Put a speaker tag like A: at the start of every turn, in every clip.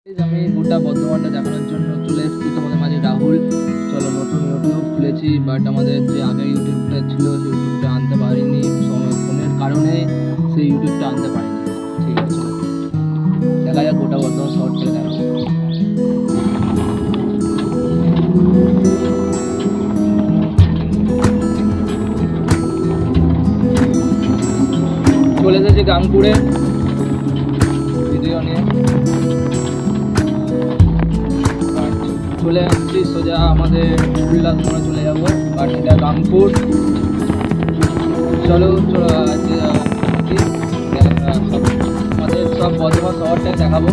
A: আমি গোটা বর্ধমানটা দেখানোর জন্য চলে এসেছি তোমাদের মাঝে রাহুল। চলো, নতুন ইউটিউব খুলেছি, বাট আমাদের যে আগে ইউটিউবটা ছিল সেই ইউটিউবটা আনতে পারিনি, ফোনের কারণে সেই ইউটিউবটা আনতে পারিনি। ঠিক আছে, দেখা যাক গোটা বর্ধমান শহর থেকে দেখাবো। চলে এসেছি গাংপুরে ভিডিও নিয়ে, চলে আসছি সোজা আমাদের উল্লাস মোড়ে চলে যাবো, বাট এটা গাংপুর। চলো আমাদের সব বর্ধমান শহরটাই দেখাবো।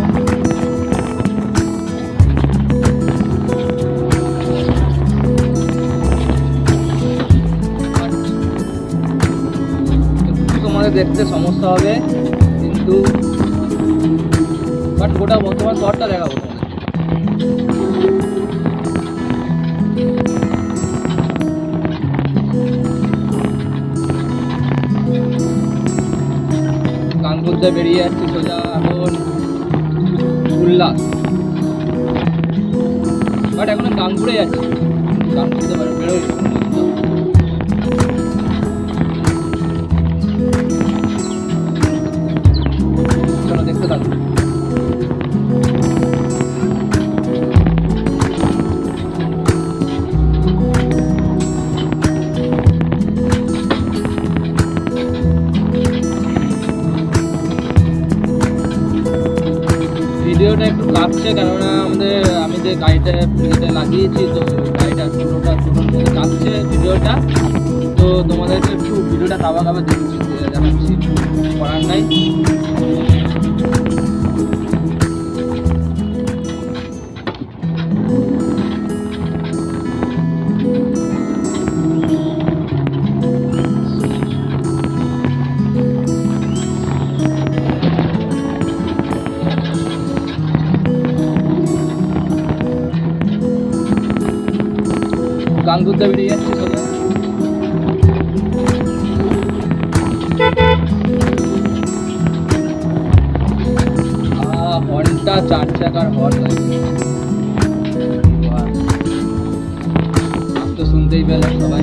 A: তোমাদের দেখতে সমস্যা হবে, কিন্তু বাট গোটা বর্ধমান শহরটা দেখাবো তোমাদের। গাংপুর দিয়ে বেরিয়ে যাচ্ছি সোজা এখন উল্লাস, বাট এখন গাংপুরে যাচ্ছি, গাংপুর থেকে বেরোই। চলো দেখতে থাকো। ভিডিওটা একটু কাঁপছে, কেননা আমি যে গাড়িটা লাগিয়েছি, তো গাড়িটা পুরোটা মধ্যে কাঁপছে ভিডিওটা, তো তোমাদেরকে একটু ভিডিওটা কাঁপা দেখাচ্ছি, করার নাই। গাংপুর দিয়ে বেরিয়ে যাচ্ছি সোজা। হর্নটা 4 চাকার হর্ন লাগে, তো শুনতেই পেলাম সবাই।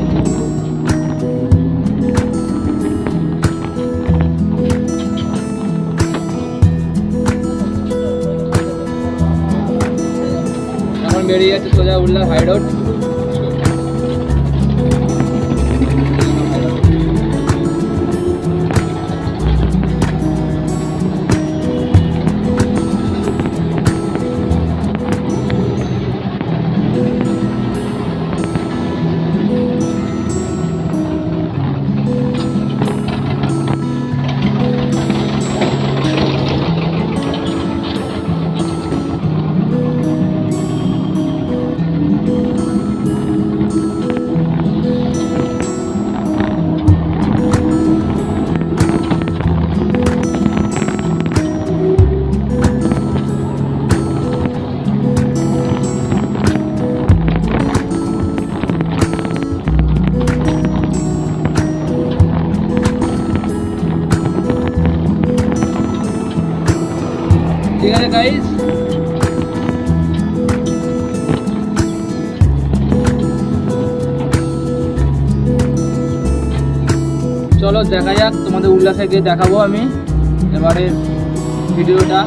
A: এখন বেরিয়ে যাচ্ছে সোজা উল্লাস হাই রোড। ঠিক আছে গাইস, চলো দেখা যাক, তোমাদের উল্লাসে গিয়ে দেখাবো আমি এবারে ভিডিওটা।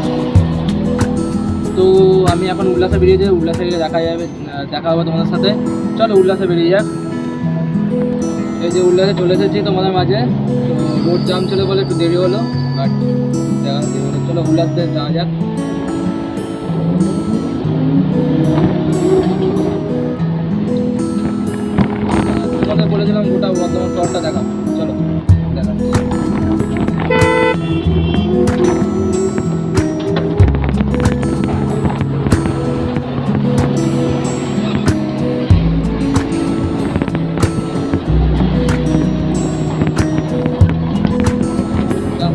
A: তো আমি এখন উল্লাসে বেরিয়ে যাই, উল্লাসে গিয়ে দেখা হবে তোমাদের সাথে। চলো উল্লাসে বেরিয়ে যাক। এই যে উল্লাসে চলে এসেছি তোমাদের মাঝে, তো রোড জাম ছিল বলে একটু দেরি হলো, বাট দেরি হলো। চলো উল্লাসে যাওয়া যাক। তোমাদের বলেছিলাম গোটা বর্ধমান শহরটা দেখাবো, চলো দেখাচ্ছি।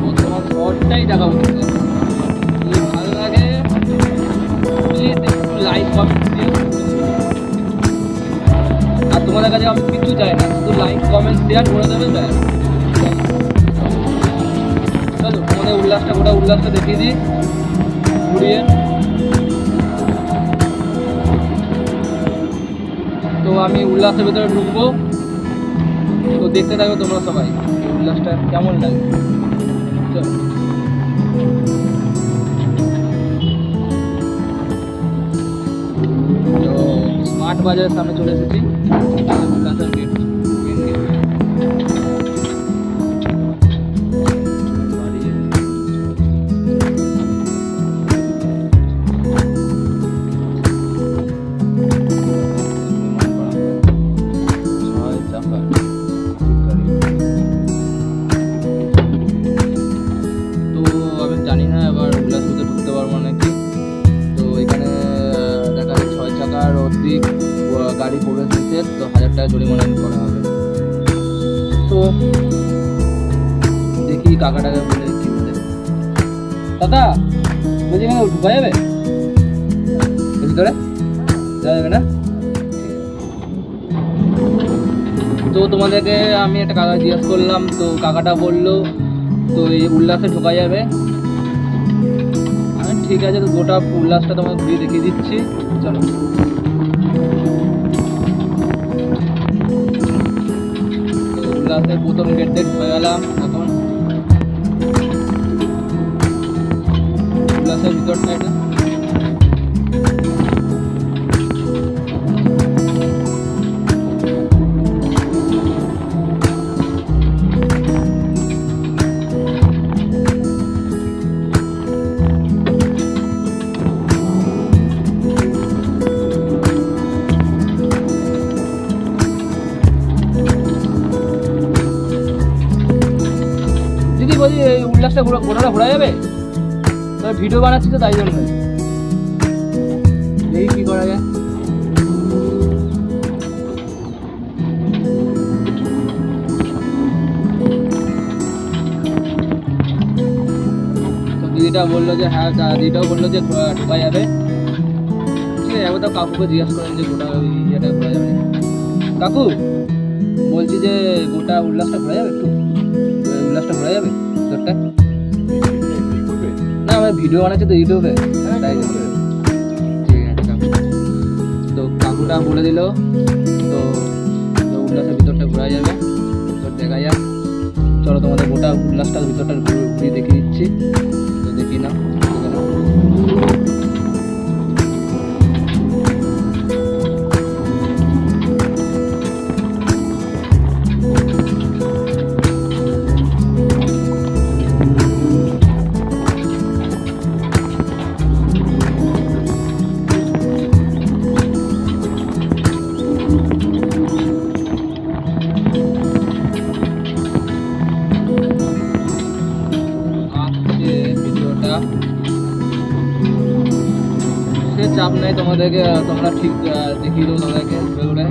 A: বর্ধমান শহরটাই দেখাবো, ভালো লাগে লাইক কমেন্ট দিও। আর তোমাদের কাছে আমি কিছু চাই না, শুধু লাইক কমেন্ট শেয়ার করে দেবে, ব্যাস। চলো তোমাদের উল্লাসটা গোটা উল্লাসটা দেখিয়ে দিই ঘুরিয়ে। আমি উল্লাসের ভিতরে ঢুকবো, তো দেখতে থাকবে তোমরা সবাই এই উল্লাসটা কেমন লাগে। চলো। তো স্মার্ট বাজারের সামনে চলে এসেছি, উল্লাসের গেট, মেন গেট। জানি না এবার উল্লাস ভিতরে ঢুকতে পারবো নাকি। তো এখানে দেখা যায় 6 চাকার অধিক গাড়ি প্রবেশ নিষেধ, তো 1000 টাকা জরিমানা করা হবে। তো দেখি কাকাটাকে বলে কি বলে। দাদা বলছি এখানে ঢুকা যাবে ভিতরে? যাওয়া যাবে না? তো তোমাদেরকে আমি একটা কাকা জিজ্ঞাসা করলাম, তো কাকাটা বললো তো এই উল্লাসে ঢোকা যাবে। ঠিক আছে, তো গোটা উল্লাসটা তোমাকে ঘুরিয়ে দেখিয়ে দিচ্ছি, চলো। উল্লাসের প্রথম গেট দিয়ে ঢুকে গেলাম। এখন উল্লাসের ভিতরটা এটা বলছি এই উল্লাসটা গোটাটা ঘোরা যাবে? ভিডিও বানাচ্ছি তো তাই জন্য এই কি করা যায়। তো দিদিটা বললো যে হ্যাঁ, দিদিটাও বললো যে ঢোকা যাবে। ঠিক আছে, একবার তো কাকুকে জিজ্ঞাসা করেন যে গোটা ইয়েটা ঘোরা যাবে। কাকু বলছি যে গোটা উল্লাসটা ঘোরা যাবে, একটু উল্লাসটা ঘোরা যাবে ভিতরটা? না আমার ভিডিও বানাচ্ছি তো ইউটিউবে, তাই জন্য। ঠিক আছে কাকু, তো কাকুটা বলে দিল তো উল্লাসের ভিতরটা ঘোরা যাবে। তো দেখা যাক, চলো তোমাদের গোটা উল্লাসটার ভিতরটা ঘুরিয়ে দেখিয়ে দিচ্ছি। তো দেখি না সে চাপ নেই, তোমাদেরকে তোমরা ঠিক দেখিয়ে দেবো তোমাদেরকে ঘুরে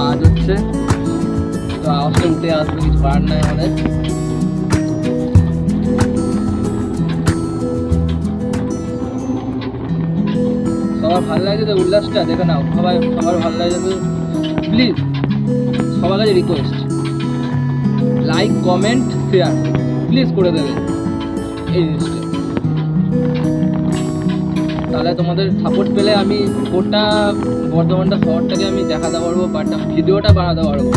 A: আওয়াজ হচ্ছে, তো আওয়াজটা উঠে আসবে, কিছু করার নাই আমাদের। সবার ভালো লাগে তো উল্লাসটা দেখে নাও, সবার ভালো লাগে তো প্লিজ সবার কাছে request, like comment share please করে দেবে এই জিনিসটা। তাহলে তোমাদের সাপোর্ট পেলে আমি গোটা বর্ধমানটা শহরটাকে আমি দেখাতে পারবো, বাট ভিডিওটা বানাতে পারবো।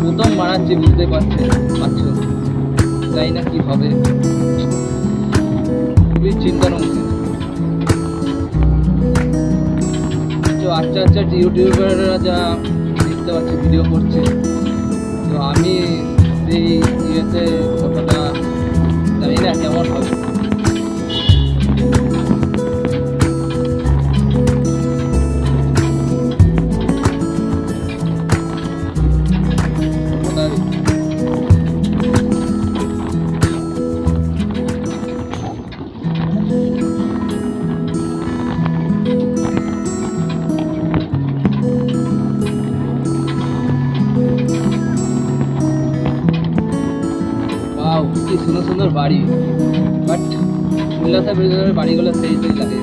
A: প্রথম বানাচ্ছি, বুঝতে পারছো, জানি না কি হবে, খুবই চিন্তার মধ্যে। তো আচ্ছা ইউটিউবাররা যা দেখতে পাচ্ছি ভিডিও করছে, তো আমি সেই ইয়েতে কতটা জানি না কেমন হবে। কি সুন্দর সুন্দর বাড়ি, বাট উল্লাসের ভিতরে বাড়িগুলো সেই সেই লাগে।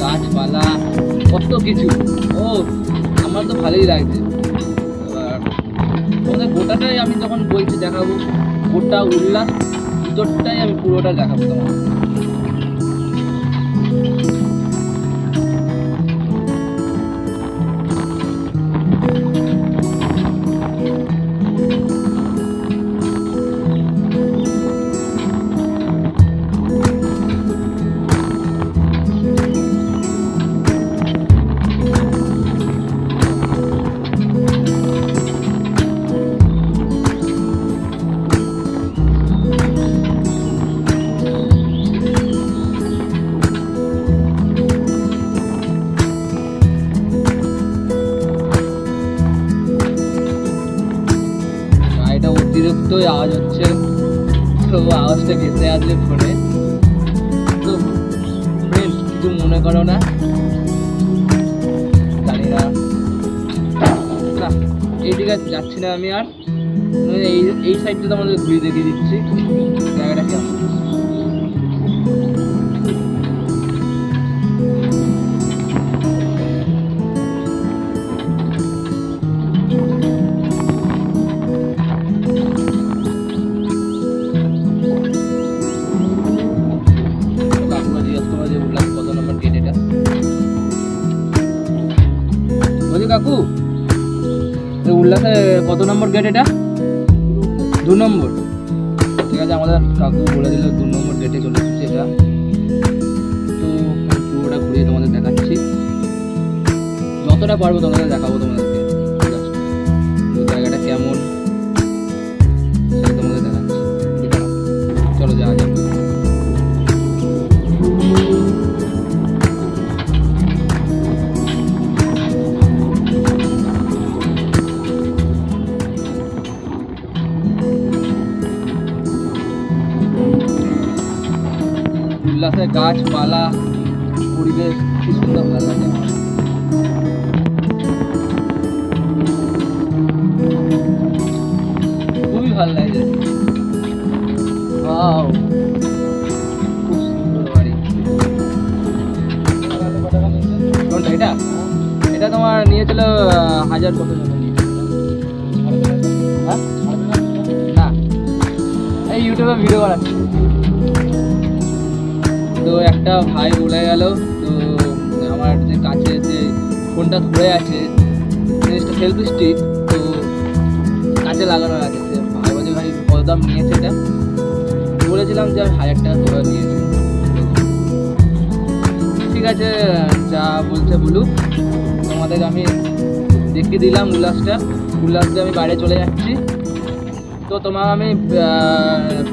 A: গাছপালা কত কিছু, ও আমার তো ভালোই লাগছে। এবার তোমাদের গোটাটাই আমি যখন বলছি দেখাবো, গোটা উল্লাস ভিতরটাই আমি পুরোটা দেখাবো তোমার। অতিরিক্ত আওয়াজ হচ্ছে, তো আওয়াজটা ভেসে আসবে ফোনে, তো ফ্রেন্ড কিছু মনে করো না, জানি না এইদিকে যাচ্ছি না আমি আর, এই সাইডটা তো আমাদের ঘুরে দেখিয়ে দিচ্ছি জায়গাটা কেমন। কাকু উল্লাসে কত নম্বর গেট এটা? 2 নম্বর। ঠিক আছে, আমাদের কাকু বলে দিল 2 নম্বর গেটে চলে এসেছি এটা। তো পুরোটা ঘুরিয়ে তোমাদের দেখাচ্ছি, যতটা পারবো তোমাদের দেখাবো তোমাদেরকে। ঠিক আছে, তো জায়গাটা কেমন সেটা তোমাদের দেখাচ্ছি। ঠিক আছে, চলো যাওয়া যাক। উল্লাসে গাছপালা পরিবেশ কি সুন্দর ভালো লাগে আমার। খুবই ভালো লাগে, ওয়াও খুব সুন্দর বাড়ি। কোনটা এটা? এটা তোমার নিয়েছিল 1000 কত জন্য নিয়েছিল? হ্যাঁ না, এই ইউটিউবে ভিডিও বানাচ্ছি। তো একটা ভাই বলে গেল, তো আমার যে কাছে যে ফোনটা ধরে আছে জিনিসটা সেলফি স্টিক, তো কাছে লাগানো আছে, সে ভাই বলছে ভাই কত দাম নিয়েছে এটা? বলেছিলাম যে আমি 1000 টাকা করে নিয়েছি। ঠিক আছে, যা বলছে বলুক, তোমাদের আমি দেখিয়ে দিলাম উল্লাসটা। উল্লাস দিয়ে আমি বাইরে চলে যাচ্ছি। তো তোমার আমি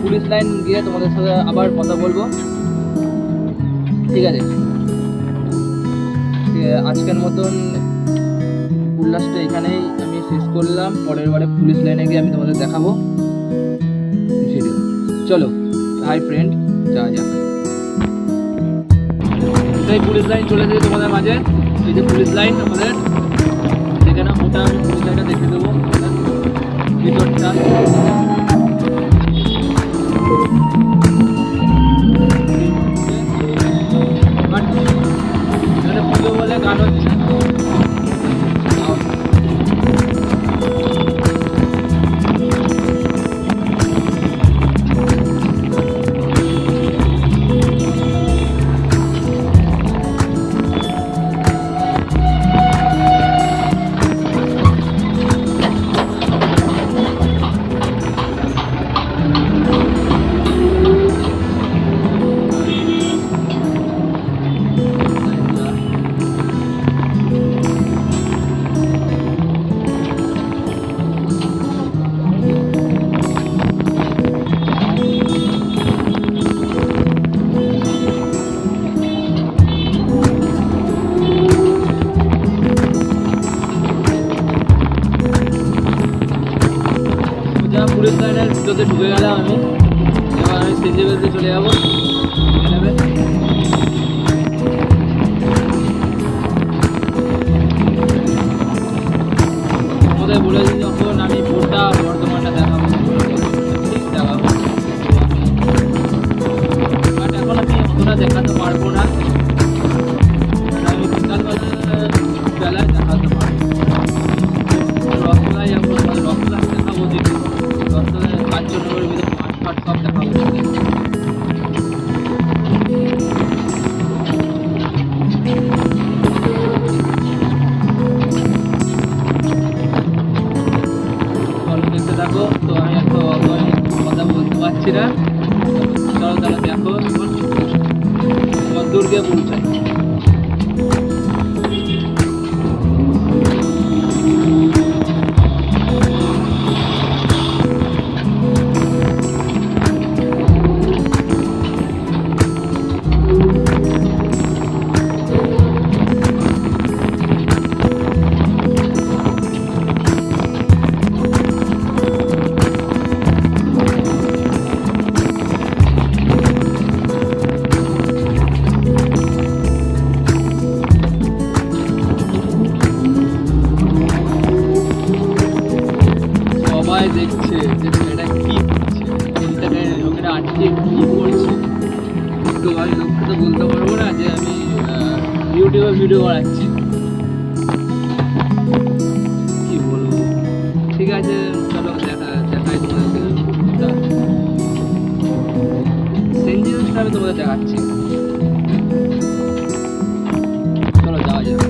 A: পুলিশ লাইন গিয়ে তোমাদের সাথে আবার কথা বলবো। ঠিক আছে, আজকের মতন উল্লাসটা এখানেই আমি শেষ করলাম। পরের বারে পুলিশ লাইনে গিয়ে আমি তোমাদের দেখাবো ভিডিও। চলো হাই ফ্রেন্ড, যাওয়া যাক। এই পুলিশ লাইন চলে যাবে তোমাদের মাঝে, এই যে পুলিশ লাইন আমাদের, দেখে না ওটা আমি পুলিশ লাইনটা দেখে দেবো ভিতরটা। পুজো বলে গান হচ্ছে। ভিতরে ঢুকে গেলাম আমি। এবার আমি সেন্ট জেভিয়ার্সে চলে যাবো। দেখে নেবে। আমাদের বলেছি যখন আমি গোটা বর্ধমানটা দেখাবো, ঠিক দেখাবো। বাট এখন আমি অতটা দেখাতে পারবো না, আমি বেলায় দেখাতে পারবো। রসগোল্লায় যাবো, রসগোল্লা দেখাবো, দেখি রসগোল্লায় 5 নম্বরের ভিতরে মাঠ সব দেখাবো। দেখতে থাকো। তো আমি এখন কথা বলতে পারছি না, চলো তাহলে দেখো দূর গিয়ে পৌঁছাই। সবাই দেখছে যে ছেলেটা কি করছে, ওখানে আটকে কি করছে। তো আমি লোককে তো বলতে পারবো না যে আমি ইউটিউবে ভিডিও বানাচ্ছি, কি বলবো। ঠিক আছে, চলো দেখাই তোমাদেরকে। সেন্ট জেভিয়ার্সটা আমি তোমাদের দেখাচ্ছি, চলো যাওয়া যাক।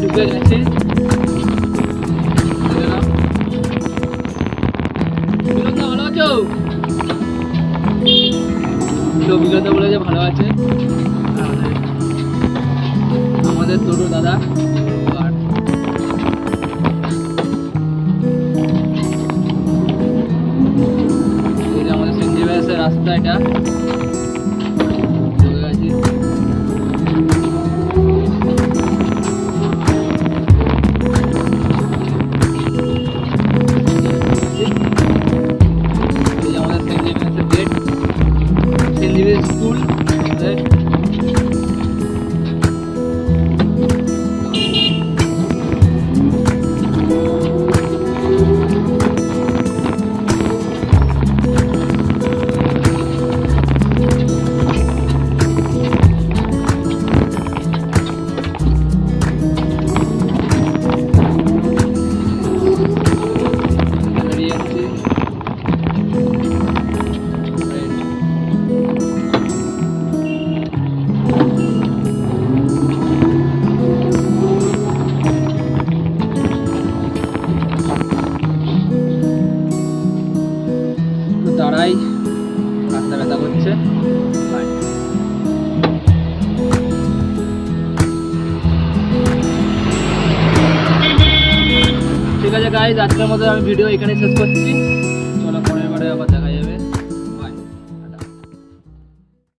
A: ঢুকে গেছে। ভালো আছো? তো বিগত বলে যে ভালো আছে আমাদের টোটো দাদা। আর এই যে আমাদের সেন্ট জেভিয়ার্সের রাস্তা, এটা ঢুকে গেছি। স্কুল গাইজ, আজকের মতো আমি ভিডিও এখানে শেষ করছি।